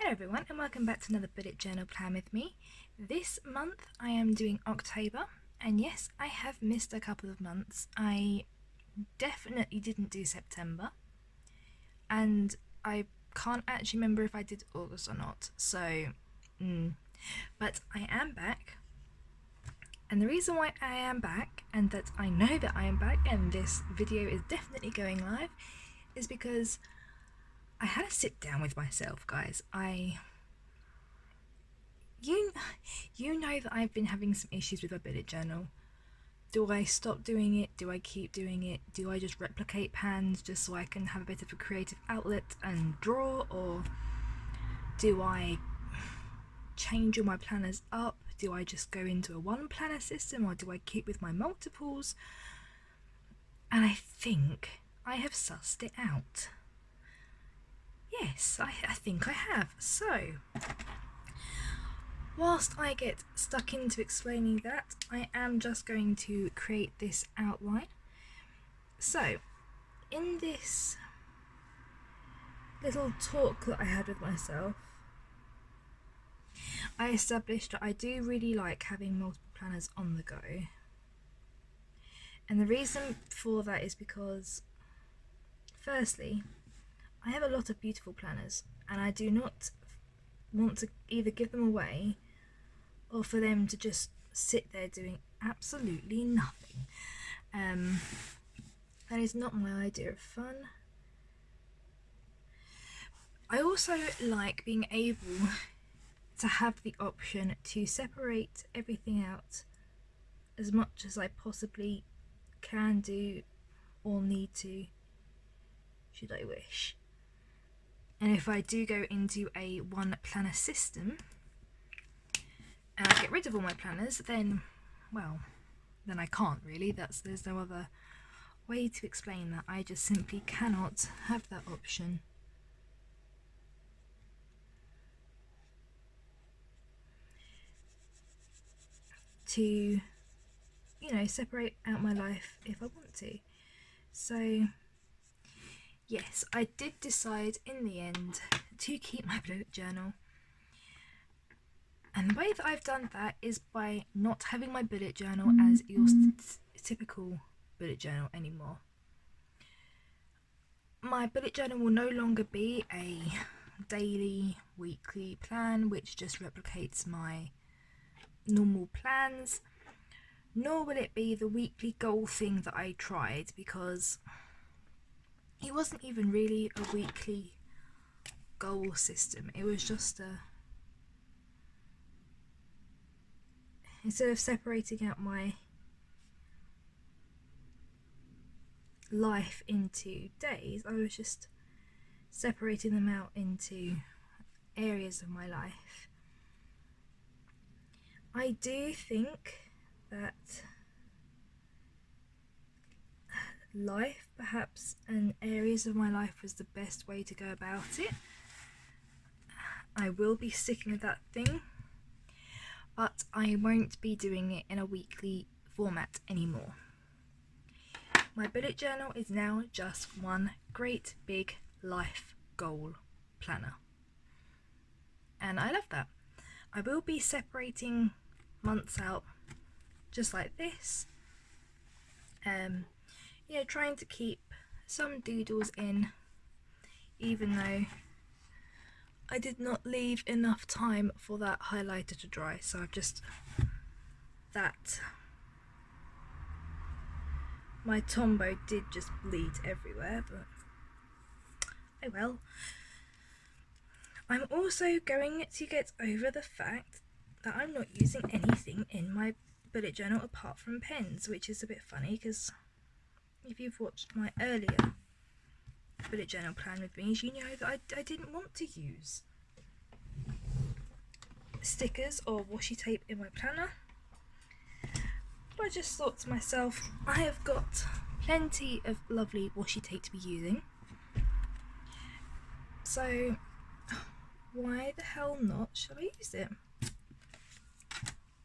Hello everyone and welcome back to another bullet journal plan with me. This month I am doing October, and yes, I have missed a couple of months. I definitely didn't do September, and I can't actually remember if I did August or not, but I am back. And the reason why I am back, and that I know that I am back and this video is definitely going live, is because I had a sit down with myself, guys. You know that I've been having some issues with my bullet journal. Do I stop doing it? Do I keep doing it? Do I just replicate pans just so I can have a bit of a creative outlet and draw? Or do I change all my planners up? Do I just go into a one planner system, or do I keep with my multiples? And I think I have sussed it out. Yes, I think I have. So, whilst I get stuck into explaining that, I am just going to create this outline. So, in this little talk that I had with myself, I established that I do really like having multiple planners on the go. And the reason for that is because, firstly, I have a lot of beautiful planners, and I do not want to either give them away or for them to just sit there doing absolutely nothing. That is not my idea of fun. I also like being able to have the option to separate everything out as much as I possibly can do or need to, should I wish. And if I do go into a one planner system and I get rid of all my planners, then, well, then I can't really. There's no other way to explain that. I just simply cannot have that option. To, you know, separate out my life if I want to. So yes, I did decide in the end to keep my bullet journal. And the way that I've done that is by not having my bullet journal as your typical bullet journal anymore. My bullet journal will no longer be a daily, weekly plan which just replicates my normal plans, nor will it be the weekly goal thing that I tried, because it wasn't even really a weekly goal system. It was just instead of separating out my life into days, I was just separating them out into areas of my life. I do think that life, perhaps, and areas of my life was the best way to go about it. I will be sticking with that thing, but I won't be doing it in a weekly format anymore. My bullet journal is now just one great big life goal planner, and I love that. I will be separating months out just like this, you know, trying to keep some doodles in, even though I did not leave enough time for that highlighter to dry, so I've just my Tombow did just bleed everywhere, but oh well. I'm also going to get over the fact that I'm not using anything in my bullet journal apart from pens, which is a bit funny because if you've watched my earlier bullet journal plan with me, you know that I didn't want to use stickers or washi tape in my planner. But I just thought to myself, I have got plenty of lovely washi tape to be using, so why the hell not shall I use it?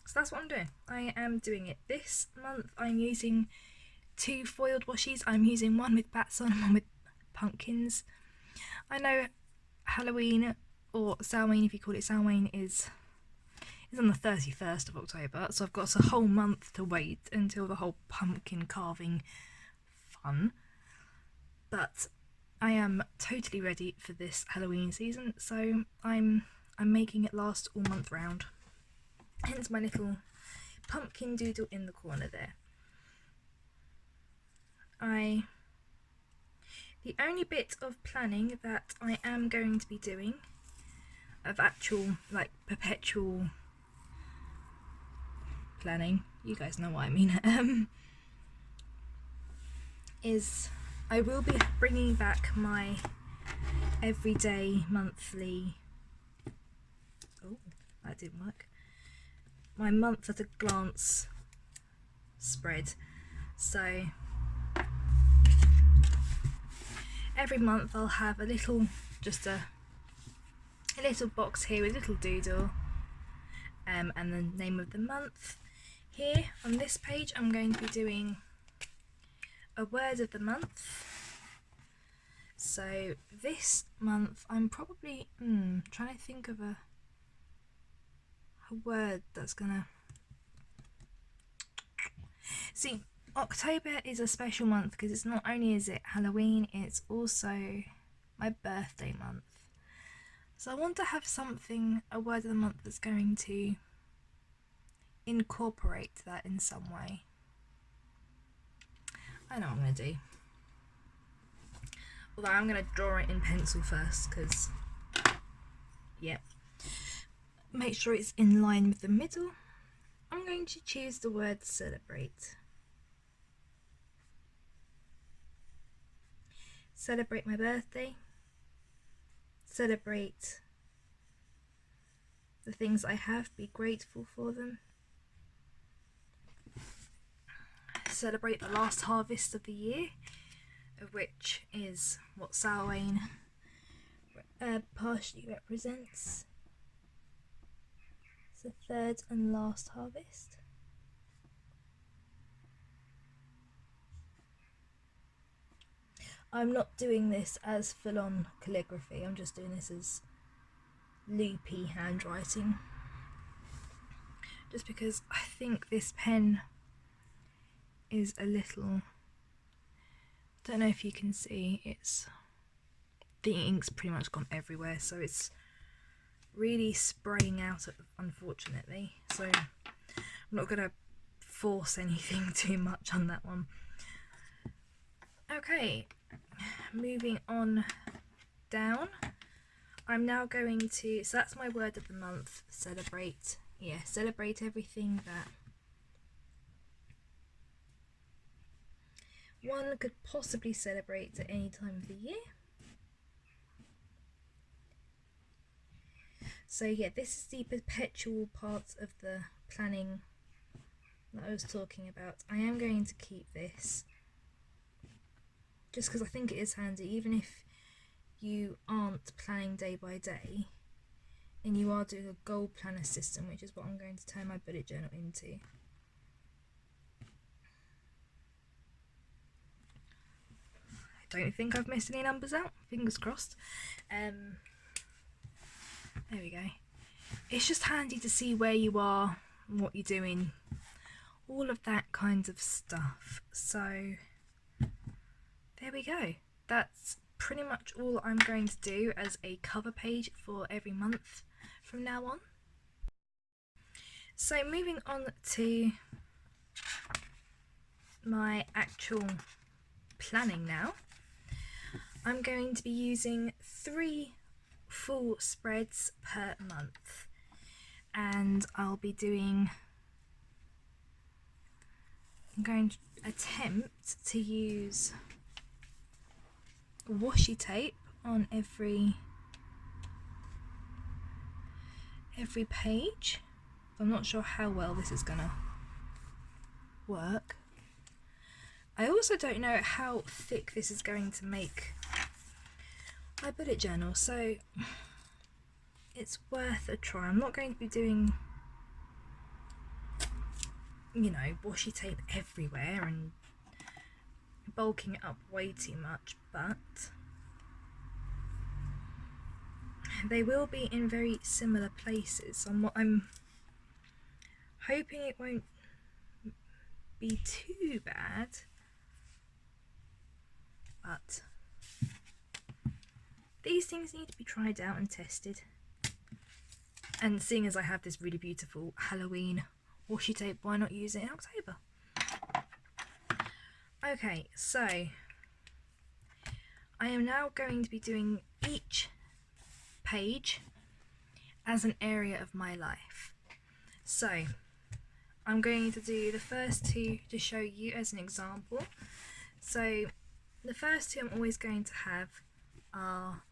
So that's what I'm doing. I am doing it this month. I'm using two foiled washies. I'm using one with bats on and one with pumpkins. I know Halloween or Samhain if you call it Samhain, is on the 31st of October, so I've got a whole month to wait until the whole pumpkin carving fun. But I am totally ready for this Halloween season, so I'm making it last all month round. Hence my little pumpkin doodle in the corner there. The only bit of planning that I am going to be doing, of actual, like, perpetual planning, you guys know what I mean, is I will be bringing back my everyday monthly, oh, that didn't work, my month at a glance spread. So every month I'll have a little, just a little box here with a little doodle, and the name of the month. Here on this page I'm going to be doing a word of the month. So this month I'm probably trying to think of a word that's gonna... See, October is a special month because it's not only is it Halloween, it's also my birthday month. So I want to have something, a word of the month that's going to incorporate that in some way. I know what I'm going to do. Although I'm going to draw it in pencil first because, yep. Make sure it's in line with the middle. I'm going to choose the word celebrate. Celebrate my birthday. Celebrate the things I have, be grateful for them. Celebrate the last harvest of the year, of which is what Samhain partially represents. It's the third and last harvest. I'm not doing this as full-on calligraphy, I'm just doing this as loopy handwriting. Just because I think this pen is a little... don't know if you can see, the ink's pretty much gone everywhere, so it's really spraying out, unfortunately. So I'm not going to force anything too much on that one. Okay, moving on down. I'm now going to, so that's my word of the month, celebrate. Yeah, celebrate everything that one could possibly celebrate at any time of the year. So yeah, this is the perpetual part of the planning that I was talking about. I am going to keep this just because I think it is handy, even if you aren't planning day by day and you are doing a goal planner system, which is what I'm going to turn my bullet journal into. I don't think I've missed any numbers out, fingers crossed. There we go. It's just handy to see where you are, what you're doing, all of that kind of stuff. So there we go. That's pretty much all I'm going to do as a cover page for every month from now on. So moving on to my actual planning now. I'm going to be using 3 full spreads per month, and I'm going to attempt to use washi tape on every page. I'm not sure how well this is gonna work. I also don't know how thick this is going to make my bullet journal, so it's worth a try. I'm not going to be doing, you know, washi tape everywhere and bulking it up way too much, but they will be in very similar places, so I'm hoping it won't be too bad, but these things need to be tried out and tested. And seeing as I have this really beautiful Halloween washi tape, why not use it in October? Okay, so I am now going to be doing each page as an area of my life. So I'm going to do the first two to show you as an example. So the first two I'm always going to have are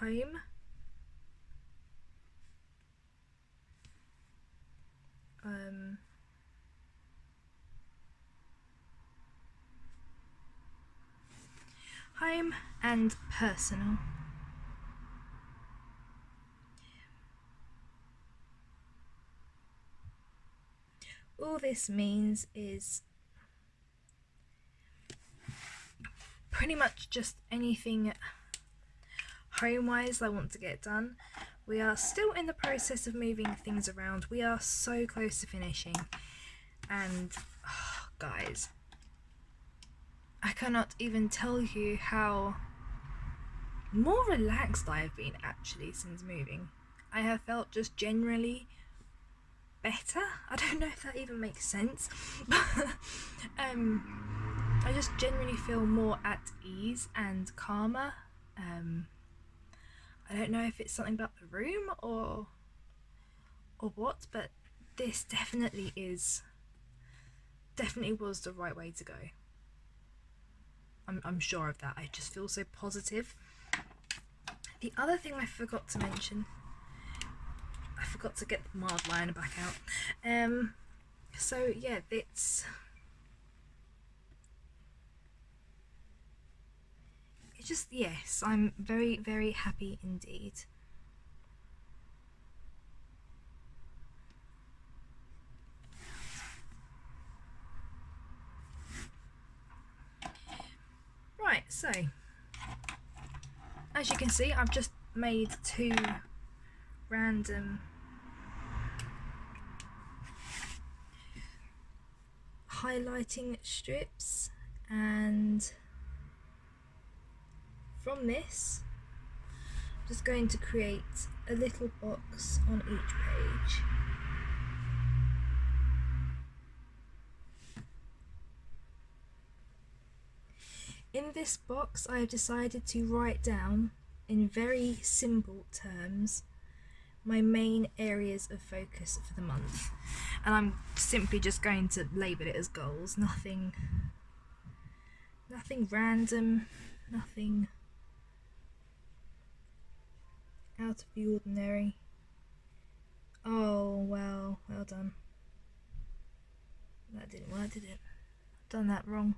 home, home and personal. All this means is pretty much just anything home-wise I want to get done. We are still in the process of moving things around. We are so close to finishing, and oh, guys, I cannot even tell you how more relaxed I have been actually since moving. I have felt just generally better. I don't know if that even makes sense, but I just genuinely feel more at ease and calmer. I don't know if it's something about the room or what, but this definitely was the right way to go. I'm sure of that. I just feel so positive. The other thing I forgot to mention, I forgot to get the mild liner back out. So yeah, it's just, yes, I'm very, very happy indeed. Right, so as you can see, I've just made two random highlighting strips, and from this I'm just going to create a little box on each page. In this box I have decided to write down in very simple terms my main areas of focus for the month, and I'm simply just going to label it as goals. Nothing random, nothing out of the ordinary. Oh well done. That didn't work, did it? I've done that wrong.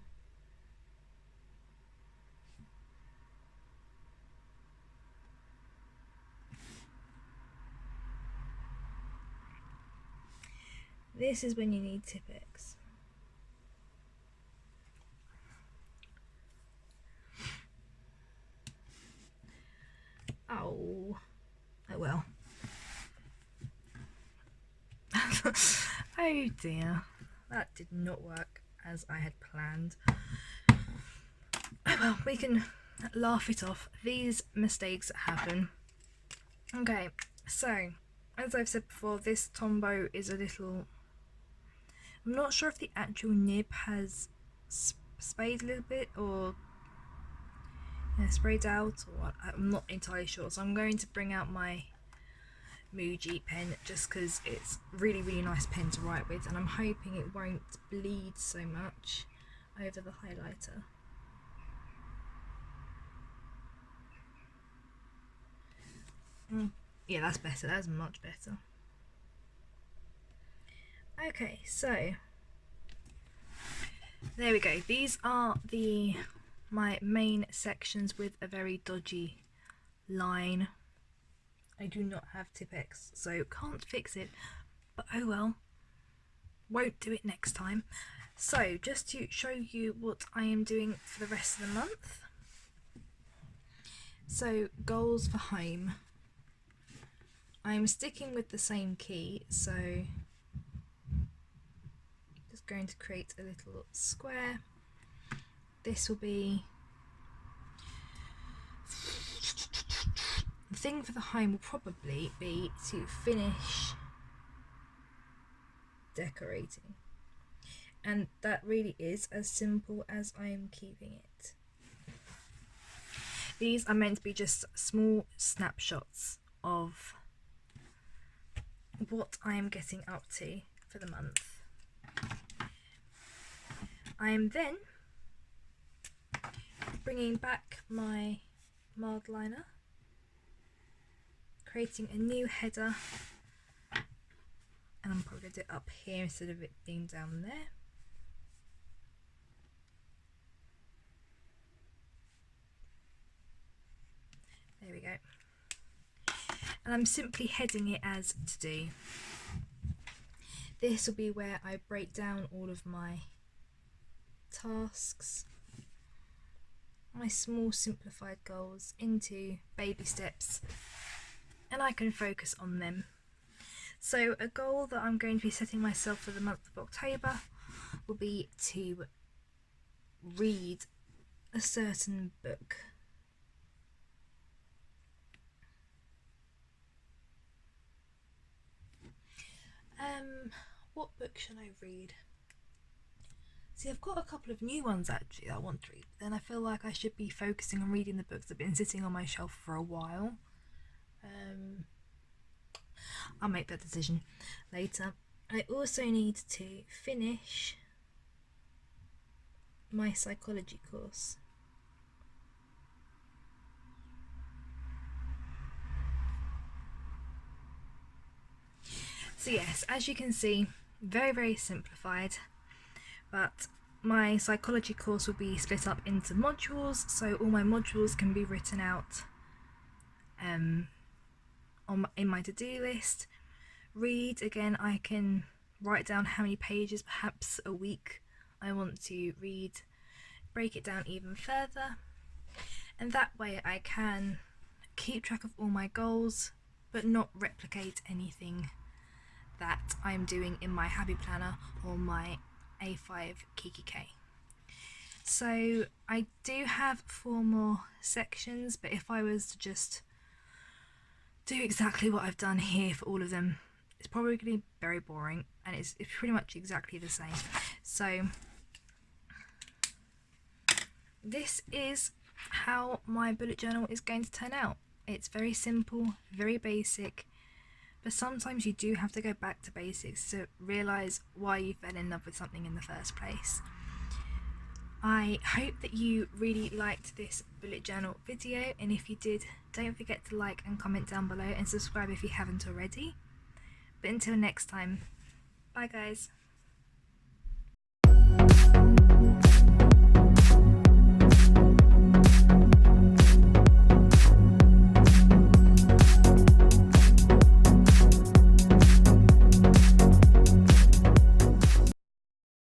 This is when you need Tipp-Ex. Oh well. Oh dear, that did not work as I had planned. Oh well, we can laugh it off. These mistakes happen. Okay, so as I've said before, this Tombow is a little, I'm not sure if the actual nib has sprayed a little bit or sprayed out, or what. I'm not entirely sure, so I'm going to bring out my Muji pen just because it's really, really nice pen to write with, and I'm hoping it won't bleed so much over the highlighter. Yeah, that's better. That's much better. Okay, so there we go. These are my main sections with a very dodgy line. I do not have Tipp-Ex, so can't fix it, but oh well, won't do it next time. So just to show you what I am doing for the rest of the month. So goals for home. I'm sticking with the same key, so just going to create a little square. This will be the thing for the home will probably be to finish decorating, and that really is as simple as I am keeping it. These are meant to be just small snapshots of what I am getting up to for the month. I am then bringing back my mild liner, creating a new header, and I'm probably going to do it up here instead of it being down there. There we go. And I'm simply heading it as to do. This will be where I break down all of my tasks, my small simplified goals into baby steps, and I can focus on them. So a goal that I'm going to be setting myself for the month of October will be to read a certain book. What book should I read? See, I've got a couple of new ones actually that I want to read, but then I feel like I should be focusing on reading the books that have been sitting on my shelf for a while. I'll make that decision later. I also need to finish my psychology course. So yes, as you can see, very simplified, but my psychology course will be split up into modules, so all my modules can be written out in my to-do list. Read, again, I can write down how many pages perhaps a week I want to read, break it down even further, and that way I can keep track of all my goals but not replicate anything that I'm doing in my Happy Planner or my A5 Kiki K. So I do have 4 more sections, but if I was to just do exactly what I've done here for all of them, it's probably going to be very boring, and it's pretty much exactly the same. So this is how my bullet journal is going to turn out. It's very simple, very basic, but sometimes you do have to go back to basics to realise why you fell in love with something in the first place. I hope that you really liked this bullet journal video, and if you did, don't forget to like and comment down below and subscribe if you haven't already. But until next time, bye guys.